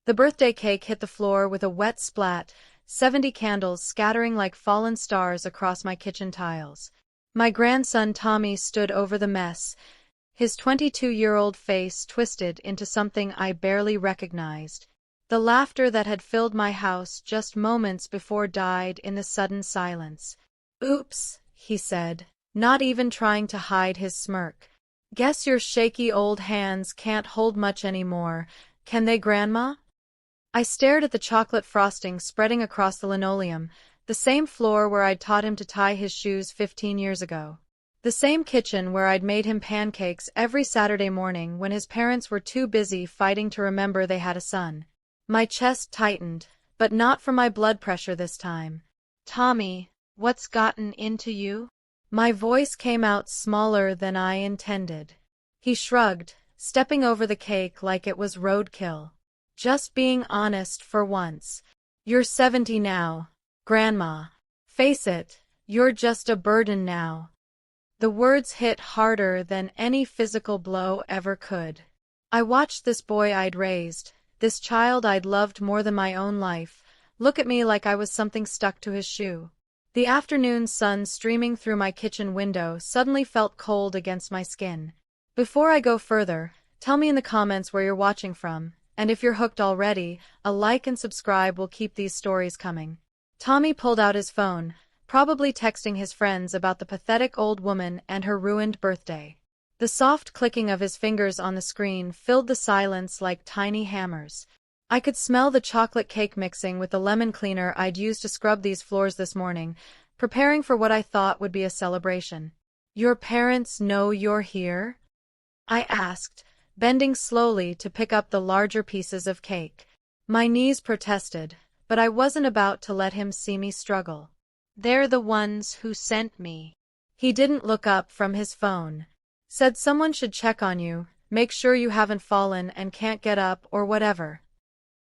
The birthday cake hit the floor with a wet splat, 70 candles scattering like fallen stars across my kitchen tiles. My grandson Tommy stood over the mess, his 22-year-old face twisted into something I barely recognized. The laughter that had filled my house just moments before died in the sudden silence. "Oops," he said, not even trying to hide his smirk. "Guess your shaky old hands can't hold much anymore, can they, Grandma?" I stared at the chocolate frosting spreading across the linoleum, the same floor where I'd taught him to tie his shoes 15 years ago. The same kitchen where I'd made him pancakes every Saturday morning when his parents were too busy fighting to remember they had a son. My chest tightened, but not from my blood pressure this time. "Tommy, what's gotten into you?" My voice came out smaller than I intended. He shrugged, stepping over the cake like it was roadkill. "Just being honest for once. You're 70 now, Grandma. Face it, you're just a burden now." The words hit harder than any physical blow ever could. I watched this boy I'd raised, this child I'd loved more than my own life, look at me like I was something stuck to his shoe. The afternoon sun streaming through my kitchen window suddenly felt cold against my skin. Before I go further, tell me in the comments where you're watching from, and if you're hooked already, a like and subscribe will keep these stories coming. Tommy pulled out his phone, probably texting his friends about the pathetic old woman and her ruined birthday. The soft clicking of his fingers on the screen filled the silence like tiny hammers. I could smell the chocolate cake mixing with the lemon cleaner I'd used to scrub these floors this morning, preparing for what I thought would be a celebration. "Your parents know you're here?" I asked, bending slowly to pick up the larger pieces of cake. My knees protested, but I wasn't about to let him see me struggle. "They're the ones who sent me." He didn't look up from his phone. "Said someone should check on you, make sure you haven't fallen and can't get up or whatever."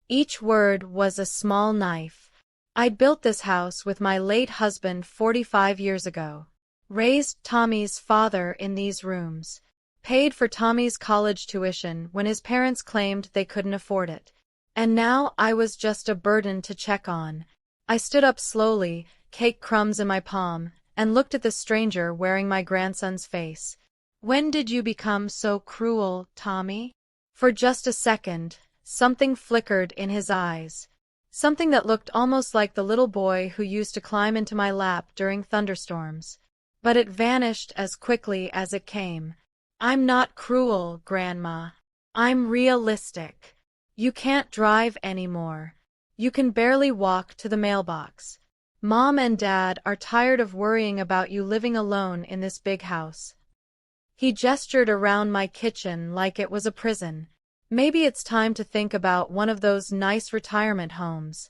Each word was a small knife. I'd built this house with my late husband 45 years ago. Raised Tommy's father in these rooms. Paid for Tommy's college tuition when his parents claimed they couldn't afford it. And now I was just a burden to check on. I stood up slowly, cake crumbs in my palm, and looked at the stranger wearing my grandson's face. "When did you become so cruel, Tommy?" For just a second, something flickered in his eyes. Something that looked almost like the little boy who used to climb into my lap during thunderstorms. But it vanished as quickly as it came. "I'm not cruel, Grandma. I'm realistic. You can't drive anymore. You can barely walk to the mailbox. Mom and Dad are tired of worrying about you living alone in this big house." He gestured around my kitchen like it was a prison. "Maybe it's time to think about one of those nice retirement homes."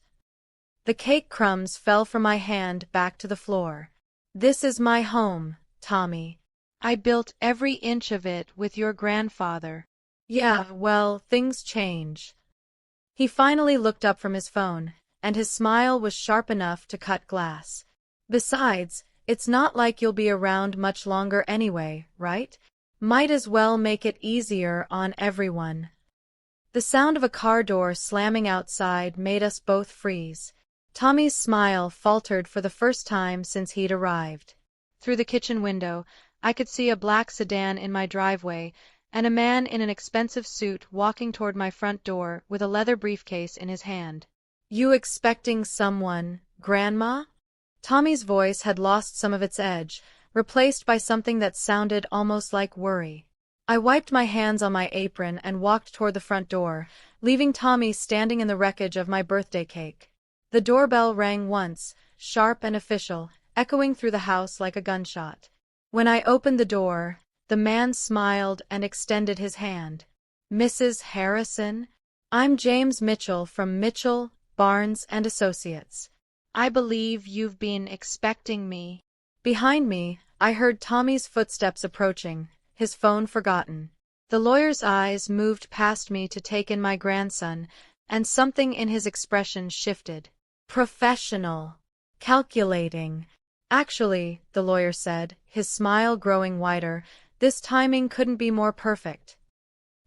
The cake crumbs fell from my hand back to the floor. "This is my home, Tommy. I built every inch of it with your grandfather." "Yeah, well, things change." He finally looked up from his phone, and his smile was sharp enough to cut glass. "Besides, it's not like you'll be around much longer anyway, right? Might as well make it easier on everyone." The sound of a car door slamming outside made us both freeze. Tommy's smile faltered for the first time since he'd arrived. Through the kitchen window, I could see a black sedan in my driveway, and a man in an expensive suit walking toward my front door with a leather briefcase in his hand. "You expecting someone, Grandma?" Tommy's voice had lost some of its edge, replaced by something that sounded almost like worry. I wiped my hands on my apron and walked toward the front door, leaving Tommy standing in the wreckage of my birthday cake. The doorbell rang once, sharp and official, echoing through the house like a gunshot. When I opened the door, the man smiled and extended his hand. "Mrs. Harrison? I'm James Mitchell from Mitchell, Barnes and Associates. I believe you've been expecting me." Behind me, I heard Tommy's footsteps approaching, his phone forgotten. The lawyer's eyes moved past me to take in my grandson, and something in his expression shifted. "Professional. Calculating." "Actually," the lawyer said, his smile growing wider, "this timing couldn't be more perfect."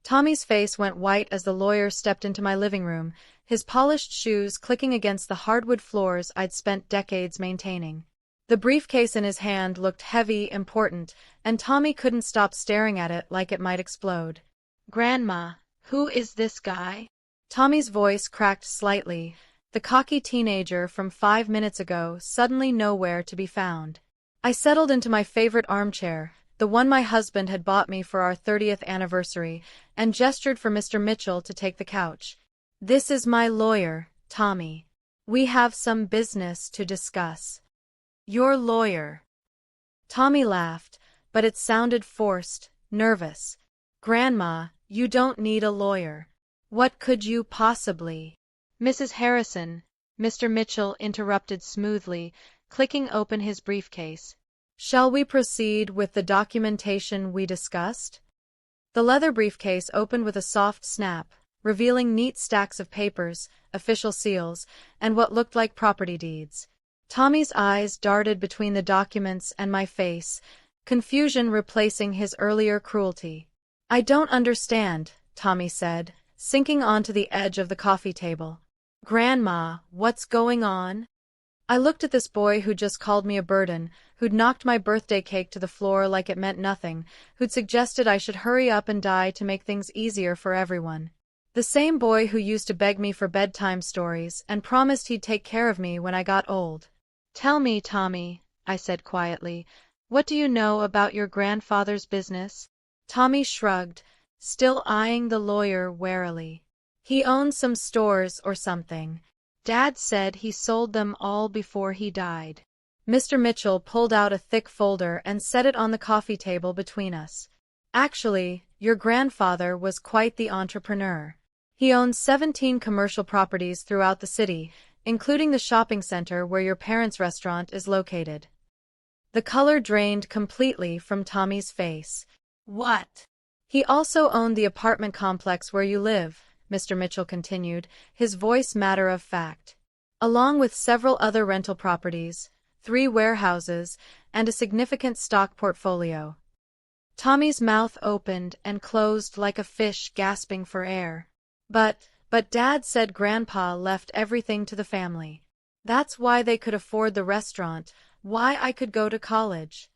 Tommy's face went white as the lawyer stepped into my living room, his polished shoes clicking against the hardwood floors I'd spent decades maintaining. The briefcase in his hand looked heavy, important, and Tommy couldn't stop staring at it like it might explode. "Grandma, who is this guy?" Tommy's voice cracked slightly, the cocky teenager from 5 minutes ago suddenly nowhere to be found. I settled into my favorite armchair, the one my husband had bought me for our 30th anniversary, and gestured for Mr. Mitchell to take the couch. "This is my lawyer, Tommy. We have some business to discuss." "Your lawyer?" Tommy laughed, but it sounded forced, nervous. "Grandma, you don't need a lawyer. What could you possibly—" "Mrs. Harrison," Mr. Mitchell interrupted smoothly, clicking open his briefcase. "Shall we proceed with the documentation we discussed?" The leather briefcase opened with a soft snap, revealing neat stacks of papers, official seals, and what looked like property deeds. Tommy's eyes darted between the documents and my face, confusion replacing his earlier cruelty. "I don't understand," Tommy said, sinking onto the edge of the coffee table. "Grandma, what's going on?" I looked at this boy who'd just called me a burden, who'd knocked my birthday cake to the floor like it meant nothing, who'd suggested I should hurry up and die to make things easier for everyone. The same boy who used to beg me for bedtime stories and promised he'd take care of me when I got old. "Tell me, Tommy," I said quietly, "what do you know about your grandfather's business?" Tommy shrugged, still eyeing the lawyer warily. "He owned some stores or something. Dad said he sold them all before he died." Mr. Mitchell pulled out a thick folder and set it on the coffee table between us. "Actually, your grandfather was quite the entrepreneur. He owned 17 commercial properties throughout the city, including the shopping center where your parents' restaurant is located." The color drained completely from Tommy's face. "What?" "He also owned the apartment complex where you live," Mr. Mitchell continued, his voice matter of fact, "along with several other rental properties, 3 warehouses, and a significant stock portfolio." Tommy's mouth opened and closed like a fish gasping for air. But Dad said Grandpa left everything to the family. That's why they could afford the restaurant, why I could go to college."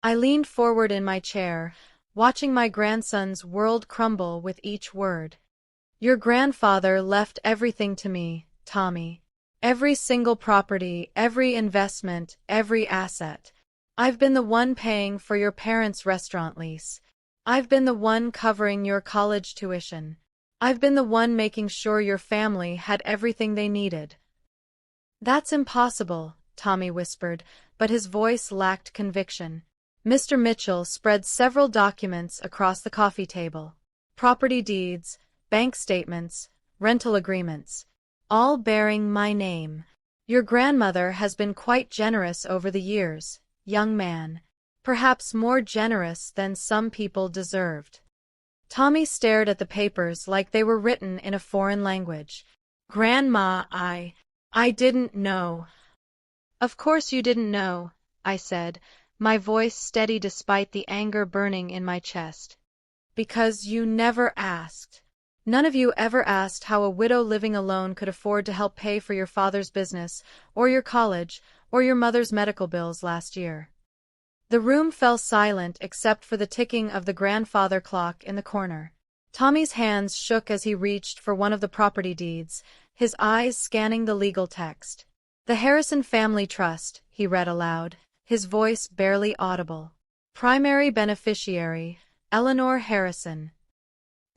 I leaned forward in my chair, watching my grandson's world crumble with each word. "Your grandfather left everything to me, Tommy. Every single property, every investment, every asset. I've been the one paying for your parents' restaurant lease. I've been the one covering your college tuition. I've been the one making sure your family had everything they needed." "That's impossible," Tommy whispered, but his voice lacked conviction. Mr. Mitchell spread several documents across the coffee table. Property deeds, bank statements, rental agreements, all bearing my name. "Your grandmother has been quite generous over the years, young man. Perhaps more generous than some people deserved." Tommy stared at the papers like they were written in a foreign language. "Grandma, I didn't know." "Of course you didn't know," I said, my voice steady despite the anger burning in my chest. "Because you never asked. None of you ever asked how a widow living alone could afford to help pay for your father's business, or your college, or your mother's medical bills last year." The room fell silent except for the ticking of the grandfather clock in the corner. Tommy's hands shook as he reached for one of the property deeds, his eyes scanning the legal text. "The Harrison Family Trust," he read aloud, his voice barely audible. "Primary beneficiary, Eleanor Harrison."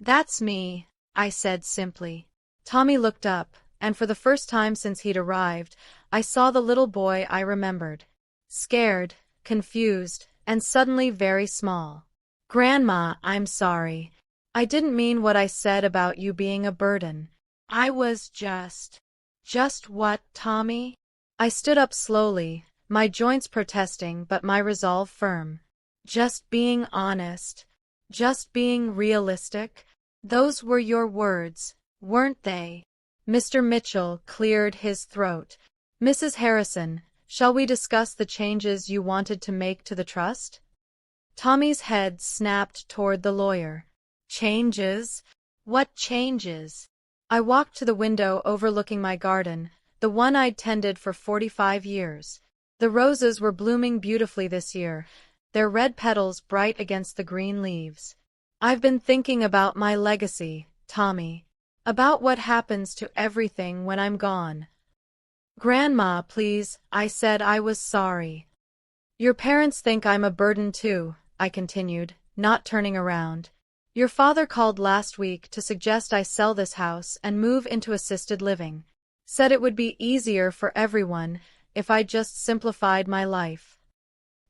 "That's me," I said simply. Tommy looked up, and for the first time since he'd arrived, I saw the little boy I remembered. Scared, confused, and suddenly very small. "Grandma, I'm sorry. I didn't mean what I said about you being a burden. I was just—" "Just what, Tommy?" I stood up slowly, my joints protesting but my resolve firm. "Just being honest. Just being realistic. Those were your words, weren't they?" Mr. Mitchell cleared his throat. "Mrs. Harrison, shall we discuss the changes you wanted to make to the trust?" Tommy's head snapped toward the lawyer. Changes? What changes? I walked to the window overlooking my garden, the one I'd tended for 45 years. The roses were blooming beautifully this year, their red petals bright against the green leaves. I've been thinking about my legacy, Tommy. About what happens to everything when I'm gone. Grandma, please, I said I was sorry. Your parents think I'm a burden too, I continued, not turning around. Your father called last week to suggest I sell this house and move into assisted living. Said it would be easier for everyone if I just simplified my life.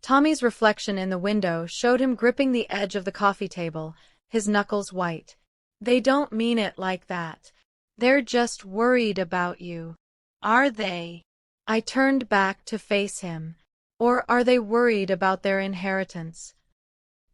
Tommy's reflection in the window showed him gripping the edge of the coffee table, his knuckles white. They don't mean it like that. They're just worried about you. Are they? I turned back to face him. Or are they worried about their inheritance?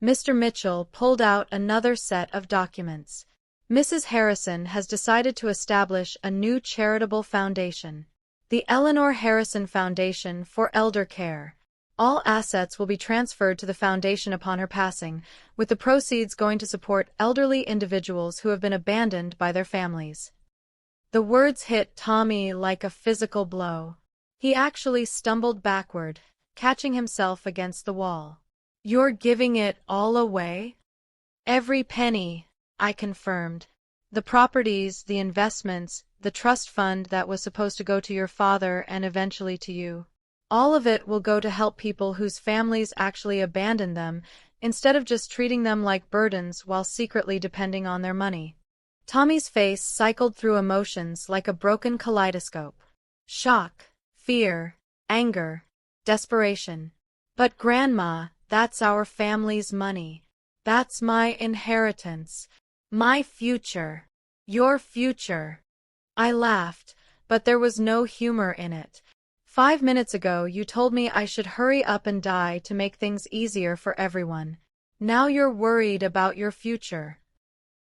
Mr. Mitchell pulled out another set of documents. Mrs. Harrison has decided to establish a new charitable foundation, the Eleanor Harrison Foundation for Elder Care. All assets will be transferred to the foundation upon her passing, with the proceeds going to support elderly individuals who have been abandoned by their families. The words hit Tommy like a physical blow. He actually stumbled backward, catching himself against the wall. You're giving it all away? Every penny, I confirmed. The properties, the investments, the trust fund that was supposed to go to your father and eventually to you. All of it will go to help people whose families actually abandon them, instead of just treating them like burdens while secretly depending on their money. Tommy's face cycled through emotions like a broken kaleidoscope. Shock, fear, anger, desperation. But Grandma, that's our family's money. That's my inheritance. My future. Your future. I laughed, but there was no humor in it. 5 minutes ago you told me I should hurry up and die to make things easier for everyone. Now you're worried about your future.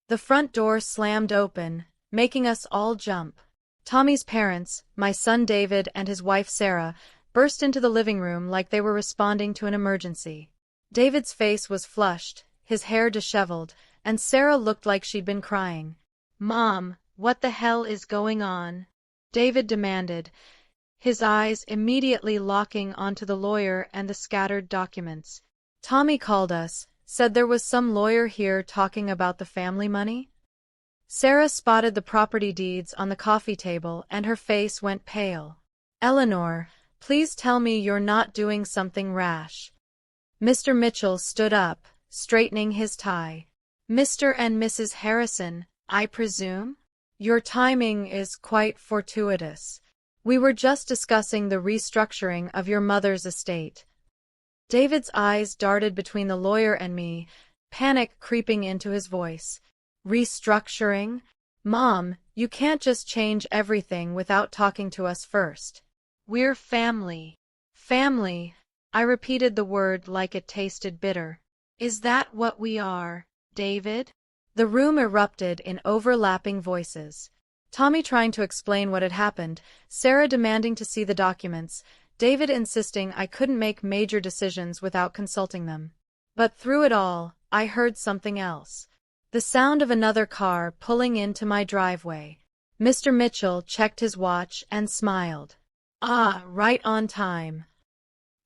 The front door slammed open, making us all jump. Tommy's parents, my son David and his wife Sarah, burst into the living room like they were responding to an emergency. David's face was flushed, his hair disheveled, and Sarah looked like she'd been crying. Mom, what the hell is going on? David demanded, his eyes immediately locking onto the lawyer and the scattered documents. Tommy called us, said there was some lawyer here talking about the family money? Sarah spotted the property deeds on the coffee table and her face went pale. Eleanor, please tell me you're not doing something rash. Mr. Mitchell stood up, straightening his tie. Mr. and Mrs. Harrison, I presume? Your timing is quite fortuitous. We were just discussing the restructuring of your mother's estate. David's eyes darted between the lawyer and me, panic creeping into his voice. Restructuring? Mom, you can't just change everything without talking to us first. We're family. Family. I repeated the word like it tasted bitter. Is that what we are, David? The room erupted in overlapping voices. Tommy trying to explain what had happened, Sarah demanding to see the documents, David insisting I couldn't make major decisions without consulting them. But through it all, I heard something else. The sound of another car pulling into my driveway. Mr. Mitchell checked his watch and smiled. Ah, right on time.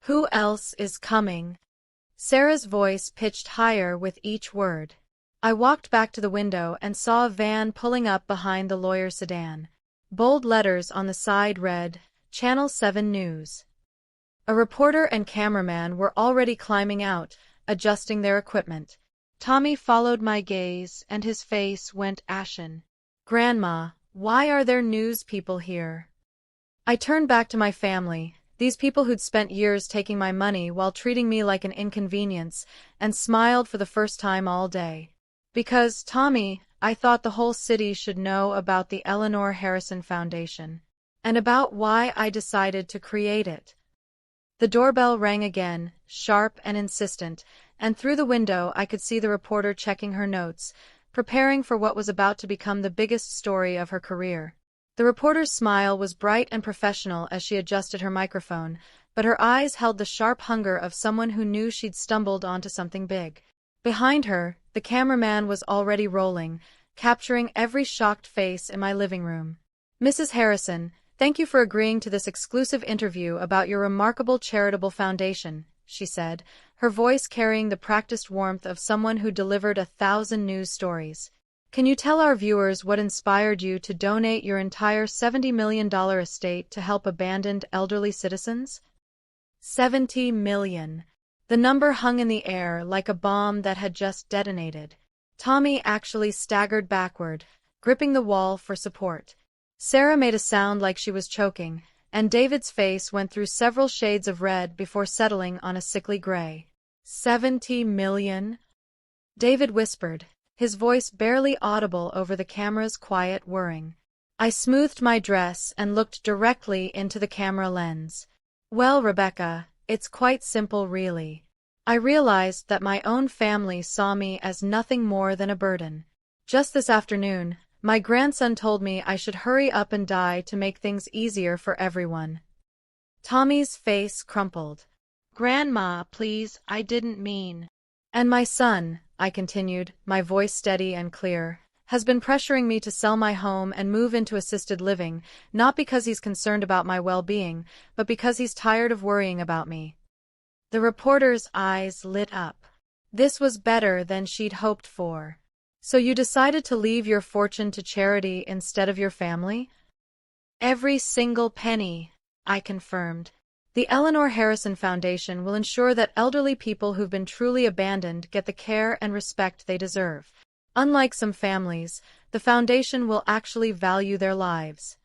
Who else is coming? Sarah's voice pitched higher with each word. I walked back to the window and saw a van pulling up behind the lawyer's sedan. Bold letters on the side read, Channel 7 News. A reporter and cameraman were already climbing out, adjusting their equipment. Tommy followed my gaze and his face went ashen. Grandma, why are there news people here? I turned back to my family, these people who'd spent years taking my money while treating me like an inconvenience, and smiled for the first time all day. Because, Tommy, I thought the whole city should know about the Eleanor Harrison Foundation, and about why I decided to create it. The doorbell rang again, sharp and insistent, and through the window I could see the reporter checking her notes, preparing for what was about to become the biggest story of her career. The reporter's smile was bright and professional as she adjusted her microphone, but her eyes held the sharp hunger of someone who knew she'd stumbled onto something big. Behind her, The cameraman was already rolling, capturing every shocked face in my living room. "Mrs. Harrison, thank you for agreeing to this exclusive interview about your remarkable charitable foundation," she said, her voice carrying the practiced warmth of someone who delivered 1,000 news stories. "Can you tell our viewers what inspired you to donate your entire $70 million estate to help abandoned elderly citizens?" 70 million. The number hung in the air like a bomb that had just detonated. Tommy actually staggered backward, gripping the wall for support. Sarah made a sound like she was choking, and David's face went through several shades of red before settling on a sickly gray. 70 million? David whispered, his voice barely audible over the camera's quiet whirring. I smoothed my dress and looked directly into the camera lens. "Well, Rebecca, it's quite simple really. I realized that my own family saw me as nothing more than a burden. Just this afternoon, my grandson told me I should hurry up and die to make things easier for everyone." Tommy's face crumpled. "Grandma, please, I didn't mean." "And my son," I continued, my voice steady and clear, "has been pressuring me to sell my home and move into assisted living, not because he's concerned about my well-being, but because he's tired of worrying about me." The reporter's eyes lit up. This was better than she'd hoped for. "So you decided to leave your fortune to charity instead of your family?" "Every single penny," I confirmed. "The Eleanor Harrison Foundation will ensure that elderly people who've been truly abandoned get the care and respect they deserve. Unlike some families, the foundation will actually value their lives."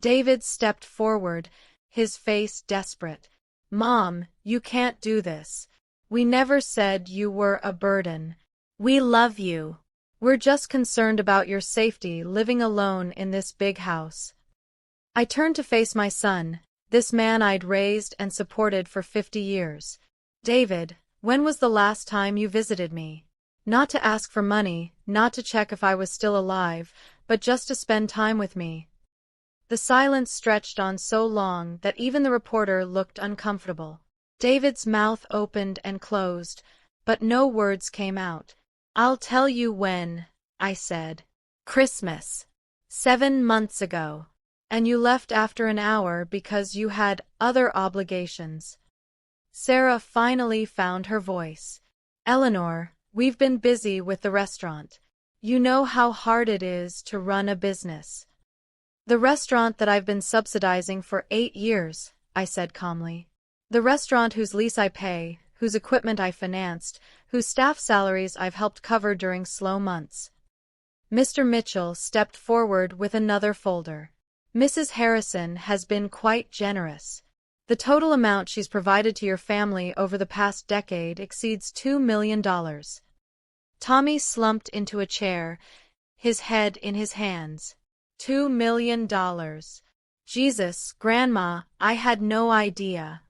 David stepped forward, his face desperate. "Mom, you can't do this. We never said you were a burden. We love you. We're just concerned about your safety living alone in this big house." I turned to face my son, this man I'd raised and supported for 50 years. "David, when was the last time you visited me? Not to ask for money, not to check if I was still alive, but just to spend time with me." The silence stretched on so long that even the reporter looked uncomfortable. David's mouth opened and closed, but no words came out. "I'll tell you when," I said. "Christmas. 7 months ago. And you left after an hour because you had other obligations." Sarah finally found her voice. "Eleanor, we've been busy with the restaurant. You know how hard it is to run a business." "The restaurant that I've been subsidizing for 8 years, I said calmly. "The restaurant whose lease I pay, whose equipment I financed, whose staff salaries I've helped cover during slow months." Mr. Mitchell stepped forward with another folder. "Mrs. Harrison has been quite generous. The total amount she's provided to your family over the past decade exceeds $2 million. Tommy slumped into a chair, his head in his hands. $2 million. Jesus, Grandma, I had no idea.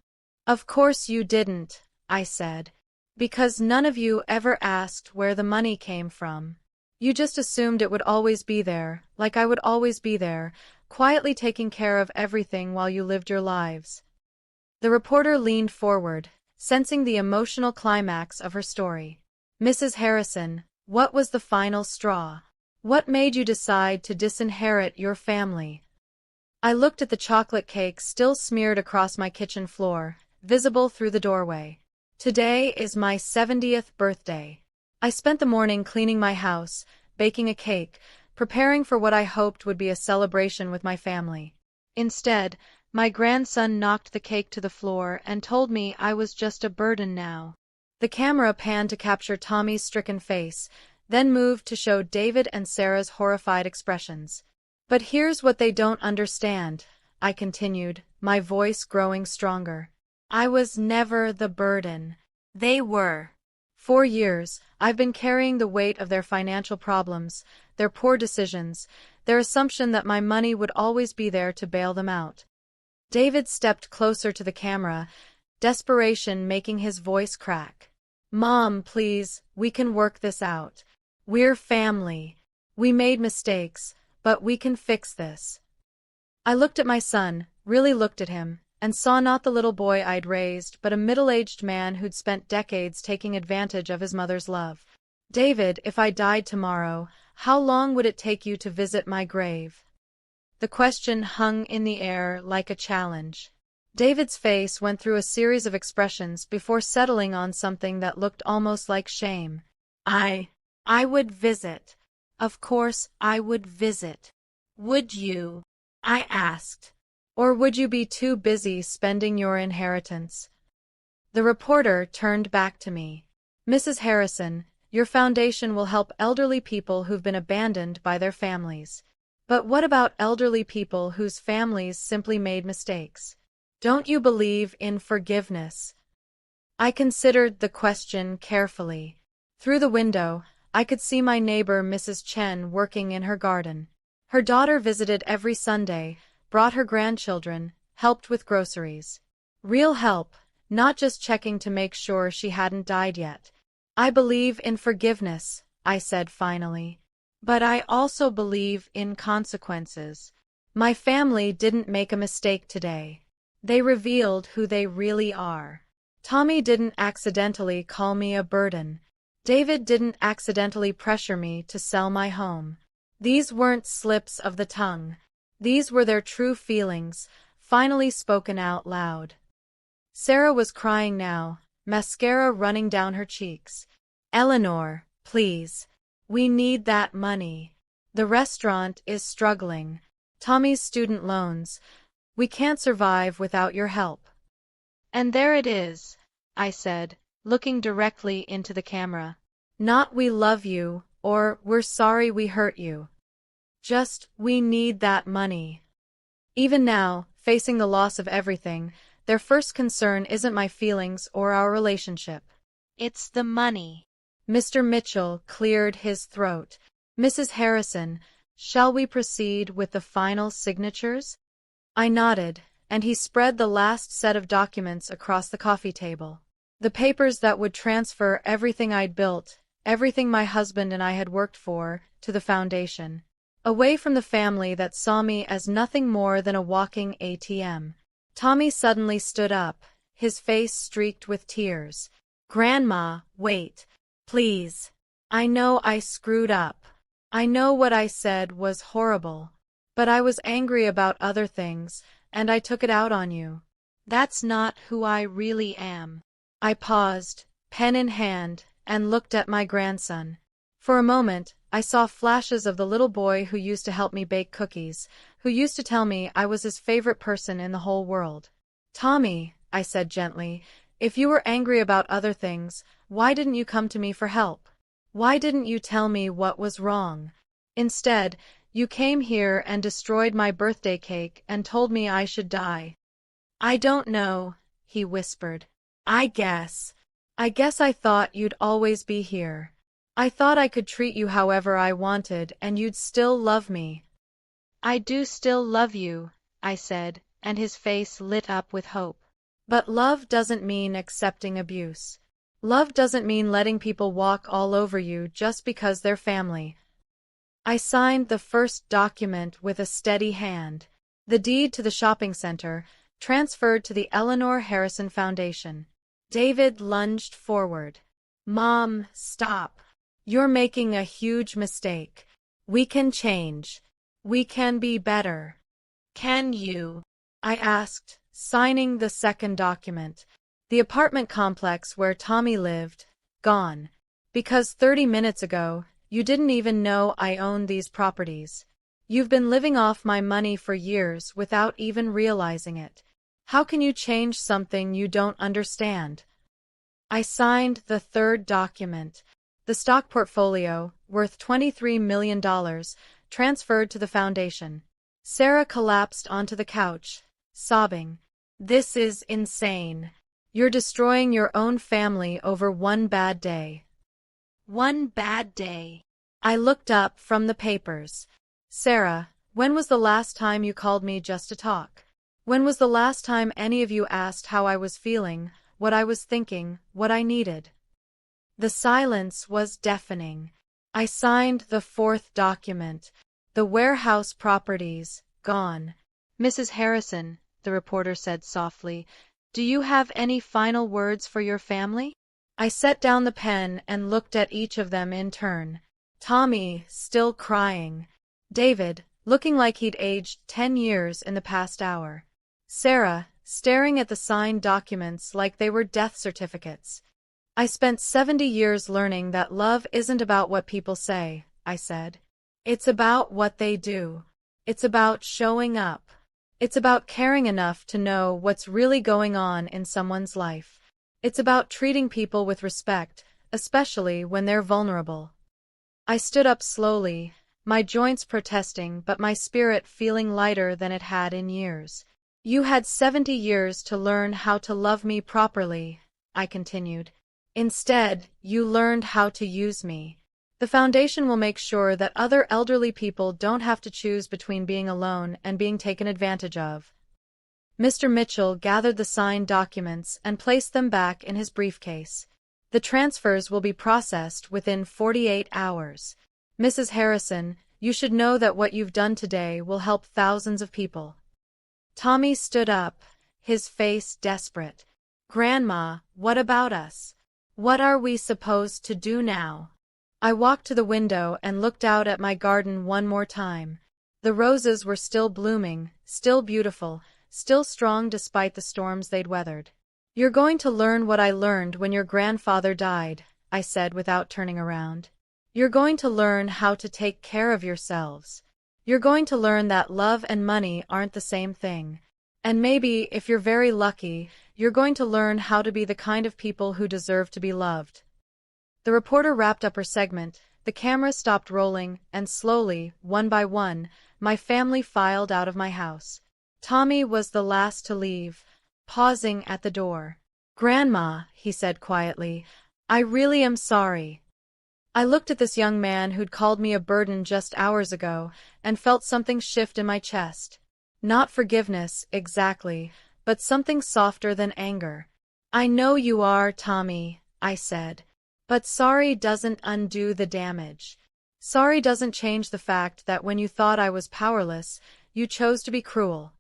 "Of course you didn't," I said, "because none of you ever asked where the money came from. You just assumed it would always be there, like I would always be there, quietly taking care of everything while you lived your lives." The reporter leaned forward, sensing the emotional climax of her story. "Mrs. Harrison, what was the final straw? What made you decide to disinherit your family?" I looked at the chocolate cake still smeared across my kitchen floor, visible through the doorway. "Today is my 70th birthday. I spent the morning cleaning my house, baking a cake, preparing for what I hoped would be a celebration with my family. Instead, my grandson knocked the cake to the floor and told me I was just a burden now." The camera panned to capture Tommy's stricken face, then moved to show David and Sarah's horrified expressions. "But here's what they don't understand," I continued, my voice growing stronger. "I was never the burden. They were. 4 years, I've been carrying the weight of their financial problems, their poor decisions, their assumption that my money would always be there to bail them out." David stepped closer to the camera, desperation making his voice crack. "Mom, please, we can work this out. We're family. We made mistakes, but we can fix this." I looked at my son, really looked at him, and saw not the little boy I'd raised, but a middle-aged man who'd spent decades taking advantage of his mother's love. David, if I died tomorrow, how long would it take you to visit my grave? The question hung in the air like a challenge. David's face went through a series of expressions before settling on something that looked almost like shame. I would visit. Of course I would visit. Would you? I asked. Or would you be too busy spending your inheritance? The reporter turned back to me. Mrs. Harrison, your foundation will help elderly people who've been abandoned by their families. But what about elderly people whose families simply made mistakes? Don't you believe in forgiveness? I considered the question carefully. Through the window, I could see my neighbor Mrs. Chen working in her garden. Her daughter visited every Sunday, brought her grandchildren, helped with groceries. Real help, not just checking to make sure she hadn't died yet. I believe in forgiveness, I said finally. But I also believe in consequences. My family didn't make a mistake today. They revealed who they really are. Tommy didn't accidentally call me a burden. David didn't accidentally pressure me to sell my home. These weren't slips of the tongue. These were their true feelings, finally spoken out loud. Sarah was crying now, mascara running down her cheeks. Eleanor, please. We need that money. The restaurant is struggling. Tommy's student loans. We can't survive without your help. And there it is, I said, looking directly into the camera. Not we love you, or we're sorry we hurt you. Just, we need that money. Even now, facing the loss of everything, their first concern isn't my feelings or our relationship. It's the money. Mr. Mitchell cleared his throat. Mrs. Harrison, shall we proceed with the final signatures? I nodded, and he spread the last set of documents across the coffee table. The papers that would transfer everything I'd built, everything my husband and I had worked for, to the foundation. Away from the family that saw me as nothing more than a walking ATM. Tommy suddenly stood up, his face streaked with tears. Grandma, wait. Please. I know I screwed up. I know what I said was horrible. But I was angry about other things, and I took it out on you. That's not who I really am. I paused, pen in hand, and looked at my grandson. For a moment, I saw flashes of the little boy who used to help me bake cookies, who used to tell me I was his favorite person in the whole world. Tommy, I said gently, if you were angry about other things, why didn't you come to me for help? Why didn't you tell me what was wrong? Instead, you came here and destroyed my birthday cake and told me I should die. I don't know, he whispered. I guess I thought you'd always be here. I thought I could treat you however I wanted and you'd still love me. I do still love you, I said, and his face lit up with hope. But love doesn't mean accepting abuse. Love doesn't mean letting people walk all over you just because they're family. I signed the first document with a steady hand. The deed to the shopping center, transferred to the Eleanor Harrison Foundation. David lunged forward. Mom, stop. You're making a huge mistake. We can change. We can be better. Can you? I asked, signing the second document. The apartment complex where Tommy lived, gone. Because 30 minutes ago, you didn't even know I owned these properties. You've been living off my money for years without even realizing it. How can you change something you don't understand? I signed the third document. The stock portfolio, worth $23 million, transferred to the foundation. Sarah collapsed onto the couch, sobbing. This is insane. You're destroying your own family over one bad day. One bad day. I looked up from the papers. Sarah, when was the last time you called me just to talk? When was the last time any of you asked how I was feeling, what I was thinking, what I needed? The silence was deafening. I signed the fourth document. The warehouse properties, gone. Mrs. Harrison, the reporter said softly, do you have any final words for your family? I set down the pen and looked at each of them in turn. Tommy, still crying. David, looking like he'd aged 10 years in the past hour. Sarah, staring at the signed documents like they were death certificates. I spent 70 years learning that love isn't about what people say, I said. It's about what they do. It's about showing up. It's about caring enough to know what's really going on in someone's life. It's about treating people with respect, especially when they're vulnerable. I stood up slowly, my joints protesting but my spirit feeling lighter than it had in years. You had 70 years to learn how to love me properly, I continued. Instead, you learned how to use me. The foundation will make sure that other elderly people don't have to choose between being alone and being taken advantage of. Mr. Mitchell gathered the signed documents and placed them back in his briefcase. The transfers will be processed within 48 hours. Mrs. Harrison, you should know that what you've done today will help thousands of people. Tommy stood up, his face desperate. Grandma, what about us? What are we supposed to do now? I walked to the window and looked out at my garden one more time. The roses were still blooming, still beautiful, still strong despite the storms they'd weathered. You're going to learn what I learned when your grandfather died, I said without turning around. You're going to learn how to take care of yourselves. You're going to learn that love and money aren't the same thing. And maybe, if you're very lucky, you're going to learn how to be the kind of people who deserve to be loved. The reporter wrapped up her segment, the camera stopped rolling, and slowly, one by one, my family filed out of my house. Tommy was the last to leave, pausing at the door. Grandma, he said quietly, I really am sorry. I looked at this young man who'd called me a burden just hours ago, and felt something shift in my chest. Not forgiveness, exactly, but something softer than anger. I know you are, Tommy, I said. But sorry doesn't undo the damage. Sorry doesn't change the fact that when you thought I was powerless, you chose to be cruel.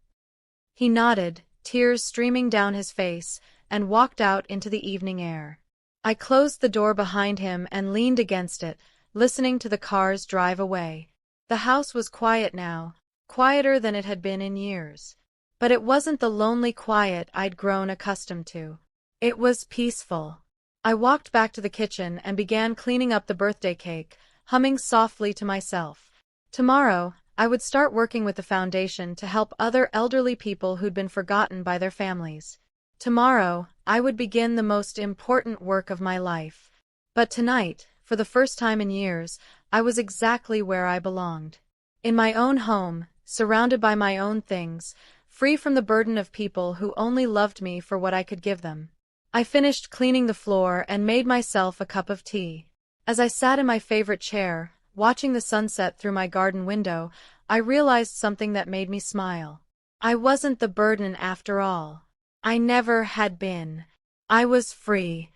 He nodded, tears streaming down his face, and walked out into the evening air. I closed the door behind him and leaned against it, listening to the cars drive away. The house was quiet now, quieter than it had been in years. But it wasn't the lonely quiet I'd grown accustomed to. It was peaceful. I walked back to the kitchen and began cleaning up the birthday cake, humming softly to myself. Tomorrow, I would start working with the foundation to help other elderly people who'd been forgotten by their families. Tomorrow, I would begin the most important work of my life. But tonight, for the first time in years, I was exactly where I belonged. In my own home, surrounded by my own things, free from the burden of people who only loved me for what I could give them. I finished cleaning the floor and made myself a cup of tea. As I sat in my favorite chair, watching the sunset through my garden window, I realized something that made me smile. I wasn't the burden after all. I never had been. I was free.